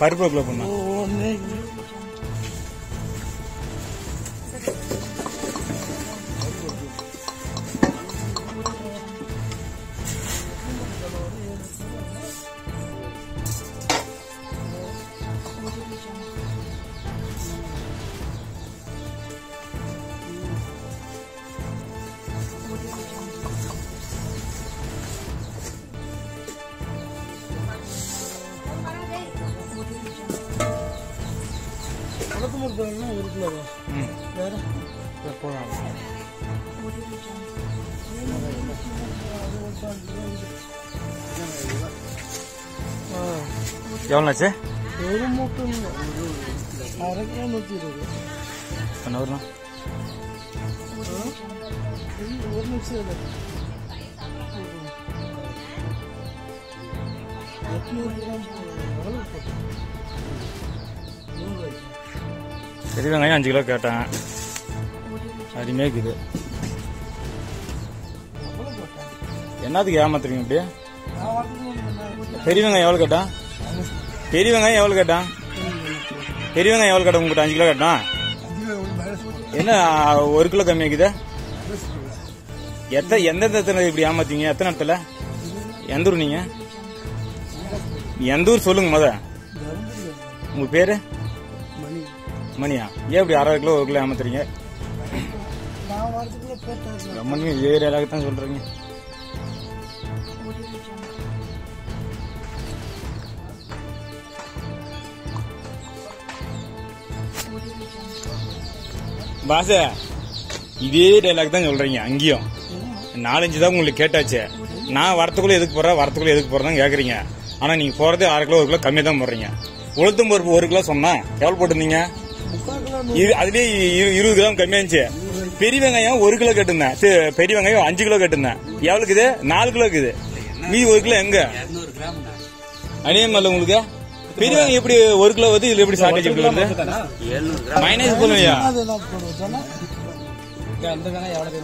பருப்பு எவ்வளோ பண்ணா எவ்வளோச்சு ஒரு மூட்டை அரை கிலோ 120 பண்ண ஒரு நிமிஷம் 800 கிராம் பெரிய வெங்காயம் 5 கிலோ கேட்டேன் அருமையாக இருக்குது என்னத்துக்கு ஏமாத்துறீங்க அப்படியே பெரிய வெங்காயம் எவ்வளோ கேட்டான் பெரிய வெங்காயம் எவ்வளோ கேட்டான் பெரிய வெங்காயம் எவ்வளோ கேட்டான் உங்கள்கிட்ட 5 கிலோ கேட்டான் என்ன 1 கிலோ கம்மி ஆகுது எந்த இடத்துல இப்படி ஏமாத்தீங்க எத்தனை இடத்துல எந்த ஊர் நீங்க எந்த ஊர் சொல்லுங்க முத உங்க பேரு மணியா ஏன் இப்படி 60 கிலோ 1 கிலோ ஏமாத்துறீங்க ரொம்ப ஏரியாவுக்கு தான் சொல்றீங்க பாச இதே டைலாக் தான் சொல்றீங்க அங்கேயும் 4-5 தான் உங்களுக்கு கேட்டாச்சு நான் வரத்துக்குள்ள எதுக்கு போறேன் கேக்குறீங்க ஆனா நீங்க போறது 6 கிலோ 1 கிலோ கம்மியா தான் போடுறீங்க உளுத்தம் பருப்பு 1 கிலோ சொன்னா எவ்வளவு போட்டிருந்தீங்க அதுலயே 20 கிராம் கம்மியாச்சு பெரிய வெங்காயம் 1 கிலோ கேட்டிருந்தேன் பெரிய வெங்காயம் 5 கிலோ கேட்டிருந்தேன் எவ்வளவுக்கு இது 4 கிலோ இருக்குது மீ 1 கிலோ எங்க அநியமல்ல உங்களுக்கு பெரிய வெங்காயம் எப்படி 1 கிலோ வருது இதுல எப்படி ஷார்டேஜ் எப்படி வருது மைனஸ் போடுவியா அந்த வெங்காயம் எவ்வளவு